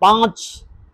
5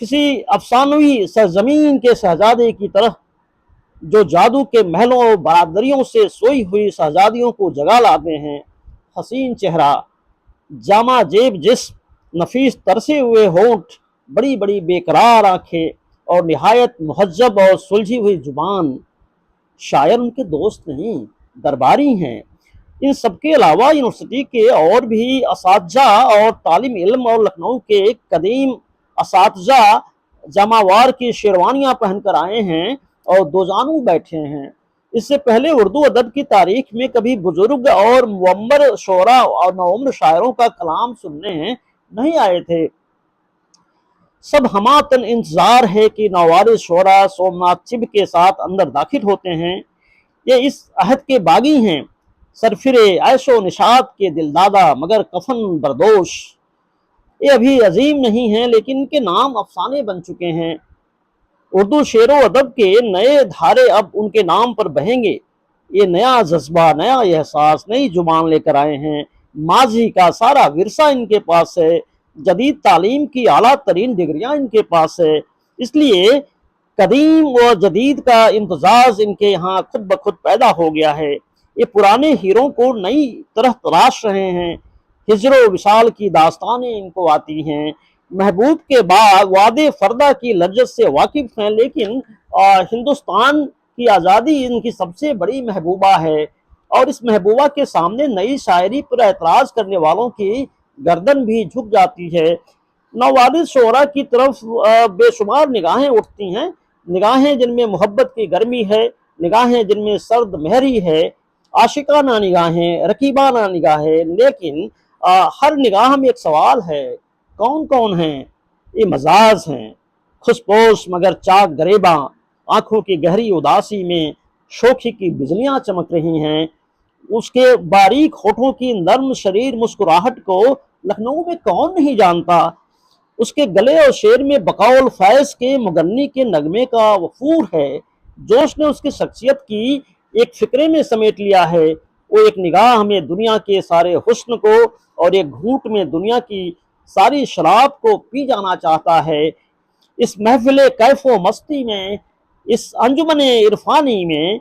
کسی افسانوی سرزمین کے شہزادے کی طرح جو جادو کے محلوں اور برادریوں سے سوئی ہوئی شہزادیوں کو جگا لاتے ہیں۔ حسین چہرہ، جامع جیب جسم، نفیس ترسے ہوئے ہونٹ، بڑی بڑی بے قرار آنکھیں اور نہایت مہذب اور سلجھی ہوئی زبان۔ شاعر ان کے دوست نہیں، درباری ہیں۔ ان سب کے علاوہ یونیورسٹی کے اور بھی اساتذہ اور طالب علم اور لکھنؤ کے قدیم اساتذہ جامع وار کی شیروانیاں پہن کر آئے ہیں اور دو زانو بیٹھے ہیں۔ اس سے پہلے اردو ادب کی تاریخ میں کبھی بزرگ اور معمر شعراء اور نوعمر شاعروں کا کلام سننے نہیں آئے تھے۔ سب ہماتن انتظار ہے کہ نووارث شعراء سومناتھ چب کے ساتھ اندر داخل ہوتے ہیں۔ یہ اس عہد کے باغی ہیں، سرفرے عیش و نشاط کے دل دادا مگر کفن بردوش۔ یہ ابھی عظیم نہیں ہیں لیکن ان کے نام افسانے بن چکے ہیں۔ اردو شعر و ادب کے نئے دھارے اب ان کے نام پر بہیں گے۔ یہ نیا جذبہ، نیا احساس، نئی زبان لے کر آئے ہیں۔ ماضی کا سارا ورثہ ان کے پاس ہے، جدید تعلیم کی اعلیٰ ترین ڈگریاں ان کے پاس ہے۔ اس لیے قدیم و جدید کا امتزاج ان کے یہاں خود بخود پیدا ہو گیا ہے۔ یہ پرانے ہیروں کو نئی طرح تراش رہے ہیں۔ ہجر و وصال کی داستانیں ان کو آتی ہیں، محبوب کے بعد وعدے فردہ کی لذت سے واقف ہیں، لیکن ہندوستان کی آزادی ان کی سب سے بڑی محبوبہ ہے، اور اس محبوبہ کے سامنے نئی شاعری پر اعتراض کرنے والوں کی گردن بھی جھک جاتی ہے۔ نووارث شعراء کی طرف بے شمار نگاہیں اٹھتی ہیں، نگاہیں جن میں محبت کی گرمی ہے، نگاہیں جن میں سرد مہری ہے، عاشقانہ نگاہیں، رقیبانہ نگاہیں، لیکن ہر نگاہ میں ایک سوال ہے، کون کون ہیں؟ یہ مزاج ہیں، خسپوش مگر چاک گریباں، آنکھوں کی گہری اداسی میں شوخی کی بجلیاں چمک رہی ہیں۔ اس کے باریک ہونٹوں کی نرم شریر مسکراہٹ کو لکھنؤ میں کون نہیں جانتا؟ اس کے گلے اور شعر میں بقول فیض کے مغنی کے نغمے کا وفور ہے۔ جوش نے اس کی شخصیت کی ایک فکرے میں سمیٹ لیا ہے۔ وہ ایک نگاہ میں دنیا کے سارے حسن کو اور ایک گھونٹ میں دنیا کی ساری شراب کو پی جانا چاہتا ہے۔ اس محفل کیف و مستی میں، اس انجمن عرفانی میں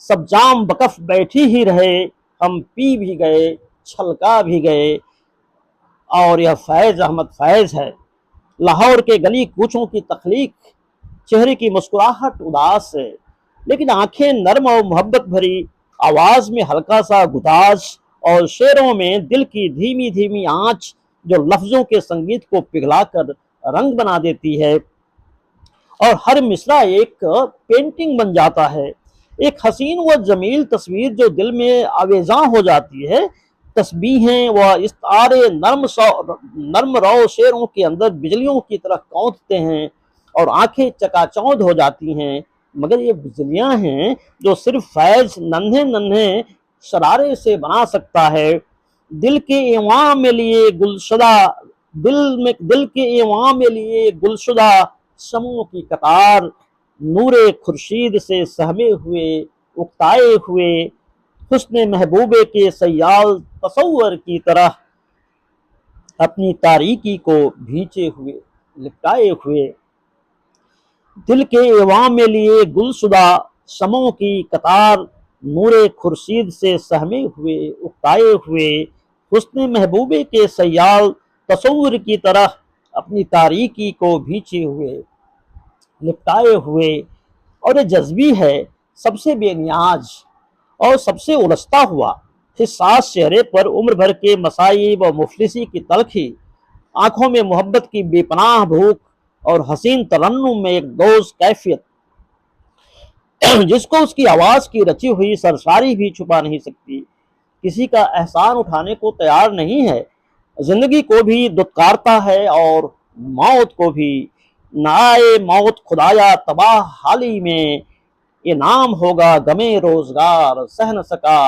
سب جام بکف بیٹھی ہی رہے، ہم پی بھی گئے، چھلکا بھی گئے، اور یہ فیض احمد فیض ہے۔ لاہور کے گلی کوچوں کی تخلیق، چہرے کی مسکراہٹ اداس ہے، لیکن آنکھیں نرم اور محبت بھری، آواز میں ہلکا سا گداز، اور شعروں میں دل کی دھیمی دھیمی آنچ جو لفظوں کے سنگیت کو پگھلا کر رنگ بنا دیتی ہے، اور ہر مصرع ایک پینٹنگ بن جاتا ہے، ایک حسین و جمیل تصویر جو دل میں آویزاں ہو جاتی ہے۔ تسبیحیں و استعارے نرم رو شعروں کے اندر بجلیوں کی طرح کونپتے ہیں اور آنکھیں چکا چوندھ ہو جاتی ہیں، مگر یہ بجلیاں ہیں جو صرف فیض ننھے ننھے شرارے سے بنا سکتا ہے۔ دل کے ایواں میں لیے گلشدہ دل کے ایواں میں لیے گلشدہ شمعوں کی قطار، نور خورشید سے سہمے ہوئے اکتائے ہوئے، حسن محبوبے کے سیال تصور کی طرح اپنی تاریکی کو بھینچے ہوئے لپٹائے ہوئے۔ دل کے ایواں میں لیے گلشدہ شمعوں کی قطار، نور خورشید سے سہمے ہوئے اکتائے ہوئے، حسن محبوبے کے سیال تصور کی طرح اپنی تاریکی کو بھینچے ہوئے لپٹائے ہوئے۔ اور یہ جذبی ہے، سب سے بے نیاز اور سب سے الجھتا ہوا، حساس چہرے پر عمر بھر کے مصائب اور مفلسی کی تلخی، آنکھوں میں محبت کی بے پناہ بھوک، اور حسین ترنم میں ایک دوز کیفیت جس کو اس کی آواز کی رچی ہوئی سرساری بھی چھپا نہیں سکتی۔ کسی کا احسان اٹھانے کو تیار نہیں ہے، زندگی کو بھی دھتکارتا ہے اور موت کو بھی۔ نائے موت خدایا تباہ حالی میں، یہ نام ہوگا غمِ روزگار سہ نہ سکا،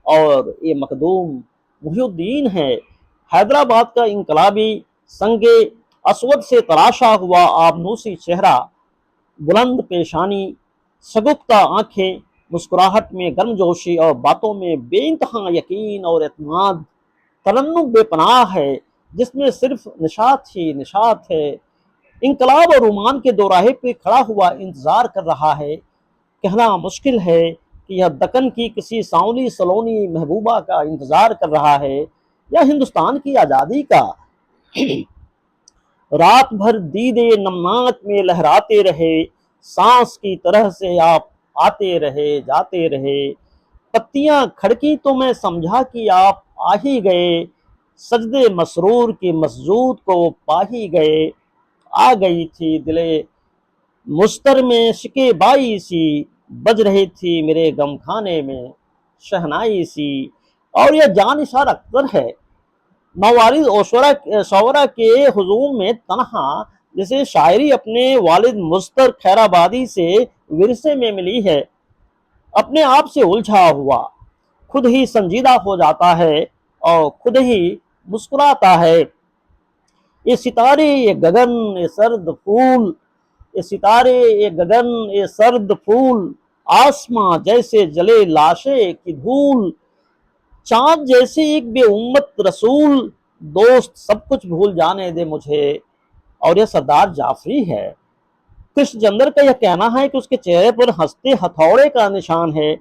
اور یہ مخدوم محی الدین ہے۔ حیدرآباد کا انقلابی سنگ اسود سے تراشا ہوا آبنوسی چہرہ، بلند پیشانی، سگکتا آنکھیں، مسکراہٹ میں گرم جوشی اور باتوں میں بے انتہا یقین اور اعتماد، ترنم بے پناہ ہے جس میں صرف نشاط ہی نشاط ہے۔ انقلاب اور رومان کے دوراہے پہ کھڑا ہوا انتظار کر رہا ہے۔ کہنا مشکل ہے کہ یہ دکن کی کسی ساؤنی سلونی محبوبہ کا انتظار کر رہا ہے یا ہندوستان کی آزادی کا۔ رات بھر دیدے نمناک میں لہراتے رہے، سانس کی طرح سے آپ آتے رہے جاتے رہے۔ پتیاں کھڑکی تو میں سمجھا کہ آپ آ ہی گئے، سجدے مسرور کے مسجود کو پا ہی گئے۔ آ گئی تھی دلے مستر میں شکے بائی سی، بج رہی تھی میرے غم خانے میں شہنائی سی۔ اور یہ جانثار اختر ہے، موالد شعرا کے ہجوم میں تنہا، جسے شاعری اپنے والد مستر خیرآبادی سے ورثے میں ملی ہے، اپنے آپ سے الجھا ہوا خود ہی سنجیدہ ہو جاتا ہے اور خود ہی مسکراتا ہے۔ یہ ستارے یہ گگن یہ سرد پھول، یہ ستارے یہ گگن یہ سرد پھول، آسماں جیسے جلے لاشے کی دھول، چاند جیسے ایک بے امت رسول، دوست سب کچھ بھول جانے دے مجھے۔ اور یہ سردار جعفری ہے۔ کرشن چندر کا یہ کہنا ہے کہ اس کے چہرے پر ہنستے ہتھوڑے کا نشان ہے۔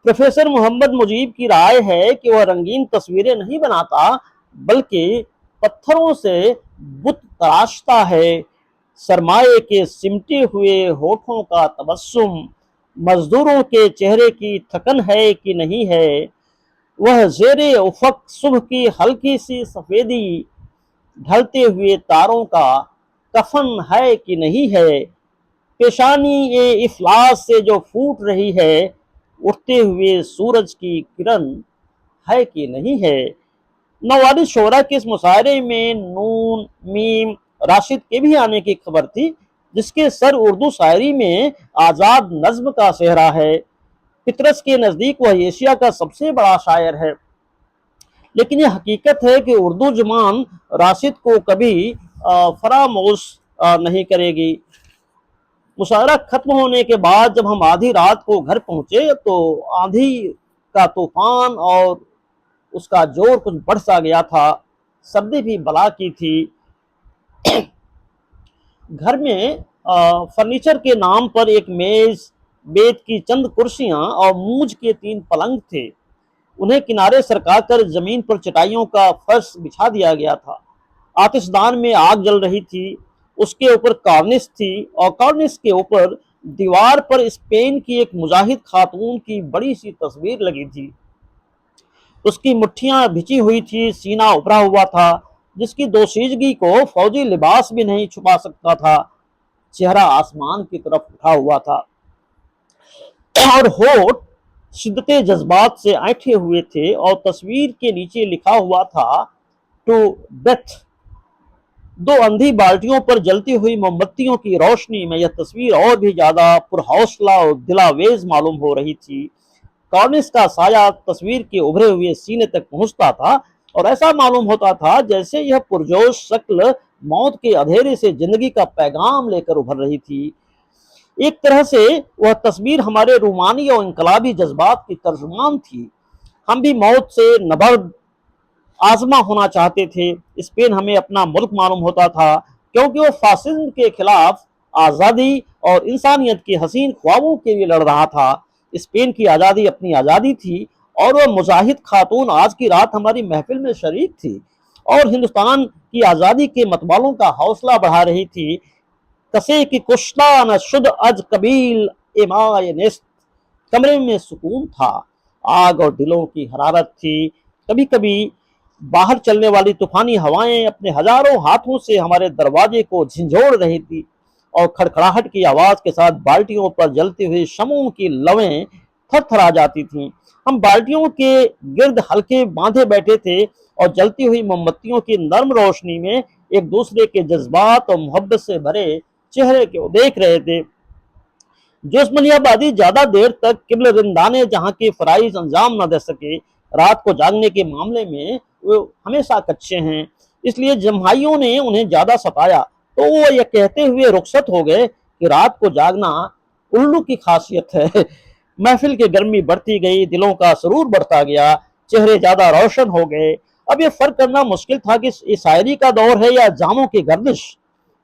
پروفیسر محمد مجیب کی رائے ہے کہ وہ رنگین تصویریں نہیں بناتا بلکہ پتھروں سے بت تراشتا ہے۔ سرمائے کے سمٹے ہوئے ہونٹوں کا تبسم، مزدوروں کے چہرے کی تھکن ہے کہ نہیں ہے، وہ زیر افق صبح کی ہلکی سی سفیدی، ڈھلتے ہوئے تاروں کا کفن ہے کہ نہیں ہے، پیشانی یہ افلاس سے جو پھوٹ رہی ہے، اٹھتے ہوئے سورج کی کرن ہے کہ نہیں ہے۔ نوالد شعرا کے اس مشاعرے میں نون میم راشد کے بھی آنے کی خبر تھی، جس کے سر اردو شاعری میں آزاد نظم کا صحرا ہے۔ پطرس کے نزدیک وہ ایشیا کا سب سے بڑا شاعر ہے، لیکن یہ حقیقت ہے کہ اردو زبان راشد کو کبھی فراموش نہیں کرے گی۔ مشاعرہ ختم ہونے کے بعد جب ہم آدھی رات کو گھر پہنچے تو آندھی کا طوفان اور اس کا زور کچھ بڑھ سا گیا تھا، سردی بھی بلا کی تھی۔ گھر میں فرنیچر کے نام پر ایک میز، بیت کی چند کرسیاں اور موج کے 3 پلنگ تھے۔ انہیں کنارے سرکا کر زمین پر چٹائیوں کا فرش بچھا دیا گیا تھا۔ آتش دان میں آگ جل رہی تھی، اس کے اوپر کارنس تھی اور کارنس کے اوپر دیوار پر اسپین کی ایک مجاہد خاتون کی بڑی سی تصویر لگی تھی۔ اس کی مٹھیاں بھیچی ہوئی تھی، سینہ ابھرا ہوا تھا جس کی دوشیزگی کو فوجی لباس بھی نہیں چھپا سکتا تھا، چہرہ آسمان کی طرف اٹھا ہوا تھا اور ہونٹ شدت جذبات سے اینٹھے ہوئے تھے، اور تصویر کے نیچے لکھا ہوا تھا ٹو ڈیتھ۔ 2 اندھی بالٹیوں پر جلتی ہوئی موم بتیوں کی روشنی میں یہ تصویر اور بھی زیادہ پرحوصلہ اور دلاویز معلوم ہو رہی تھی۔ کارنس کا سایہ تصویر کے ابھرے ہوئے سینے تک پہنچتا تھا اور ایسا معلوم ہوتا تھا جیسے یہ پرجوش شکل موت کے اندھیرے سے زندگی کا پیغام لے کر ابھر رہی تھی۔ ایک طرح سے وہ تصویر ہمارے رومانی اور انقلابی جذبات کی ترجمان تھی۔ ہم بھی موت سے نبرد آزما ہونا چاہتے تھے۔ اسپین ہمیں اپنا ملک معلوم ہوتا تھا کیونکہ وہ فاسزم کے خلاف آزادی اور انسانیت کے حسین خوابوں کے لیے لڑ رہا تھا۔ اسپین کی آزادی اپنی آزادی تھی اور وہ مجاہد خاتون آج کی رات ہماری محفل میں شریک تھی اور ہندوستان کی آزادی کے متوالوں کا حوصلہ بڑھا رہی تھی۔ کسے کی کشتہ نہ شد از قبیل ایمائے نست، کمرے میں سکون تھا، آگ اور دلوں کی حرارت تھی۔ کبھی کبھی باہر چلنے والی طوفانی ہوائیں اپنے ہزاروں ہاتھوں سے ہمارے دروازے کو جھنجھوڑ رہی تھی اور کھڑکھڑاہٹ کی آواز کے ساتھ بالٹیوں پر جلتی ہوئی شمعوں کی لویں تھر تھرا جاتی تھیں۔ ہم بالٹیوں کے گرد ہلکے باندھے بیٹھے تھے اور جلتی ہوئی موم بتیوں کی نرم روشنی میں ایک دوسرے کے جذبات اور محبت سے بھرے چہرے کو دیکھ رہے تھے۔ جو عثمانی آبادی زیادہ دیر تک قبل رندانے جہاں کے فرائض انجام نہ دے سکے، رات کو جاگنے کے معاملے میں وہ ہمیشہ کچے ہیں، اس لیے جمہائیوں نے انہیں زیادہ ستایا تو وہ یہ کہتے ہوئے رخصت ہو گئے کہ رات کو جاگنا الو کی خاصیت ہے۔ محفل کی گرمی بڑھتی گئی، دلوں کا سرور بڑھتا گیا، چہرے زیادہ روشن ہو گئے۔ اب یہ فرق کرنا مشکل تھا کہ یہ شاعری کا دور ہے یا جاموں کی گردش۔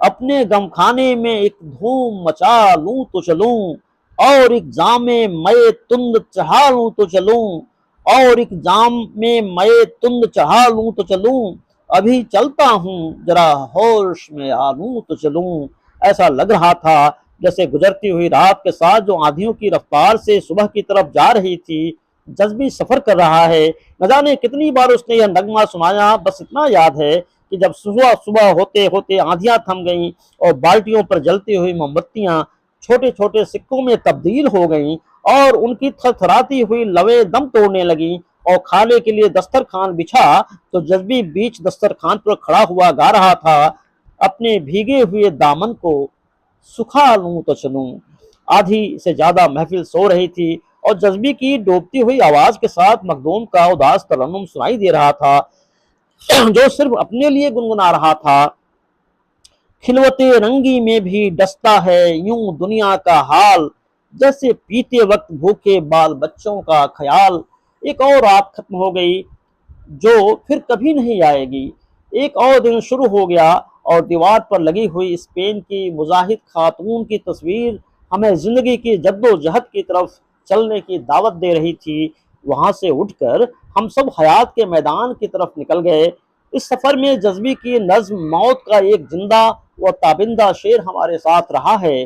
اپنے غم خانے میں ایک دھوم مچا لوں تو چلوں، اور ایک جام میں تند چڑھا لوں تو چلوں، اور ایک جام میں تند چڑھا لوں تو چلوں، ابھی چلتا ہوں ذرا ہوش میں آ لوں تو چلوں۔ ایسا لگ رہا تھا جیسے گزرتی ہوئی رات کے ساتھ جو آندھیوں کی رفتار سے صبح کی طرف جا رہی تھی، جذبی سفر کر رہا ہے۔ نہ جانے کتنی بار اس نے یہ نغمہ سنایا، بس اتنا یاد ہے کہ جب صبح صبح ہوتے ہوتے آندھیاں تھم گئیں اور بالٹیوں پر جلتی ہوئی موم بتیاں چھوٹے چھوٹے سکوں میں تبدیل ہو گئیں اور ان کی تھرتھراتی ہوئی لویں دم توڑنے لگیں، اور کھانے کے لیے دسترخوان بچھا تو جذبی بیچ دسترخوان پر کھڑا ہوا گا رہا تھا، اپنے بھیگے ہوئے دامن کو سکھا لوں تو چلوں۔ آدھی سے زیادہ محفل سو رہی تھی اور جذبی کی ڈوبتی ہوئی آواز کے ساتھ مخدوم کا اداس ترنم سنائی دے رہا تھا جو صرف اپنے لیے گنگنا رہا تھا۔ خلوت رنگی میں بھی ڈستا ہے یوں دنیا کا حال، جیسے پیتے وقت بھوکے بال بچوں کا خیال۔ ایک اور رات ختم ہو گئی جو پھر کبھی نہیں آئے گی۔ ایک اور دن شروع ہو گیا اور دیوار پر لگی ہوئی اسپین کی مزاحد خاتون کی تصویر ہمیں زندگی کی جد و جہد کی طرف چلنے کی دعوت دے رہی تھی۔ وہاں سے اٹھ کر ہم سب حیات کے میدان کی طرف نکل گئے۔ اس سفر میں جذبی کی نظم موت کا ایک زندہ و تابندہ شعر ہمارے ساتھ رہا ہے۔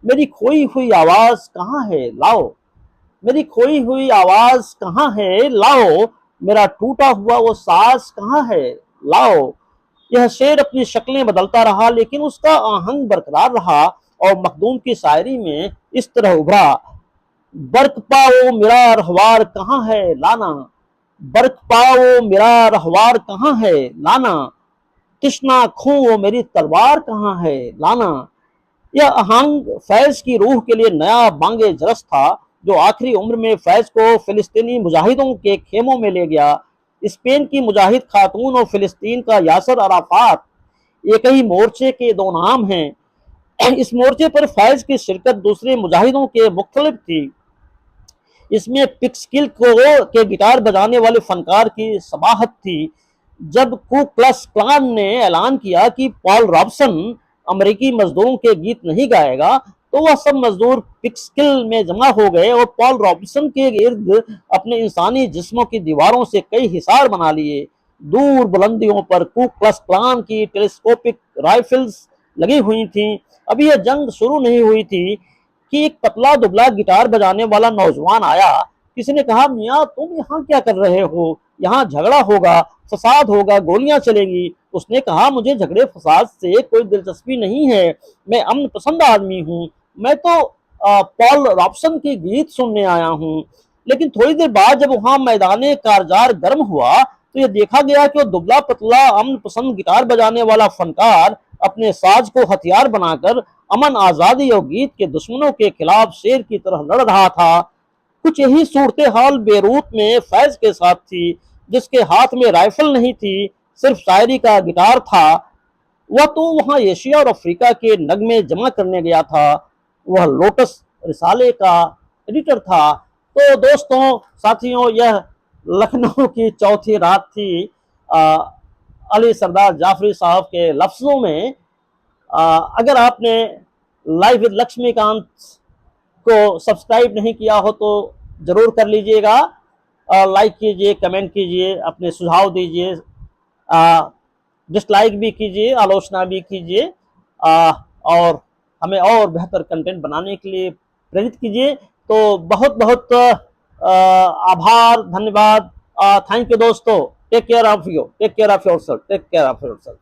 میری کھوئی ہوئی آواز کہاں ہے لاؤ، میری کھوئی ہوئی آواز کہاں ہے لاؤ، میرا ٹوٹا ہوا وہ ساز کہاں ہے لاؤ۔ یہ شعر اپنی شکلیں بدلتا رہا لیکن اس کا آہنگ برقرار رہا اور مخدوم کی شاعری میں اس طرح ابھرا: برق پاؤ میرا رہوار کہاں ہے لانا، برق پاؤ میرا رہوار کہاں ہے لانا، تشنا خوں وہ میری تلوار کہاں ہے لانا۔ یہ آہنگ فیض کی روح کے لیے نیا بانگ جرس تھا جو آخری عمر میں فیض کو فلسطینی مجاہدوں کے خیموں میں لے گیا۔ اسپین کی مجاہد خاتون اور فلسطین کا یاسر عرفات ایک ہی مورچے کے دو نام ہیں۔ اس مورچے پر فیض کی شرکت دوسرے مجاہدوں کے مختلف تھی۔ اس میں پکسکل کے گٹار بجانے والے فنکار کی سماحت تھی۔ جب کو کلس کلان نے اعلان کیا کہ پال رابسن امریکی مزدوروں کے گیت نہیں گائے گا تو وہ سب مزدور پکسکل میں جمع ہو گئے اور پال رابسن کے ارد اپنے انسانی جسموں کی دیواروں سے کئی حصار بنا لیے۔ دور بلندیوں پر کو کلس کلان کی ٹیلیسکوپک رائفلز لگی ہوئی تھیں۔ ابھی یہ جنگ شروع نہیں ہوئی تھی کہ ایک پتلا دبلا گٹار بجانے والا نوجوان آیا۔ کسی نے کہا میاں تم یہاں کیا کر رہے ہو، یہاں جھگڑا ہوگا، فساد ہوگا، گولیاں چلیں گی۔ اس نے کہا مجھے جھگڑے فساد سے کوئی دلچسپی نہیں ہے، میں امن پسند آدمی ہوں، میں تو پال رابسن کی گیت سننے آیا ہوں۔ لیکن تھوڑی دیر بعد جب وہاں میدان کارزار گرم ہوا تو یہ دیکھا گیا کہ وہ دبلا پتلا امن پسند گٹار بجانے والا فنکار اپنے ساز کو ہتھیار بنا کر امن، آزادی اور گیت کے دشمنوں کے خلاف شیر کی طرح لڑ رہا تھا۔ کچھ یہی صورتحال بیروت میں فیض کے ساتھ تھی، جس کے ہاتھ میں رائفل نہیں تھی، صرف شاعری کا گٹار تھا۔ وہ تو وہاں ایشیا اور افریقہ کے نغمے جمع کرنے گیا تھا، وہ لوٹس رسالے کا ایڈیٹر تھا۔ تو دوستوں، ساتھیوں، یہ لکھنؤ کی چوتھی رات تھی علی سردار جعفری صاحب کے لفظوں میں۔ اگر آپ نے لائف ود لکشمی کانت کو سبسکرائب نہیں کیا ہو تو ضرور کر لیجئے گا، لائک کیجئے، کمنٹ کیجئے، اپنے سجھاؤ دیجئے، ڈس لائک بھی کیجئے، آلوچنا بھی کیجئے، اور ہمیں اور بہتر کنٹینٹ بنانے کے لیے پریرت کیجئے۔ تو بہت بہت آبھار، دھنیہ واد، تھینک یو دوستو، take care of you, take care of your self, take care of your self.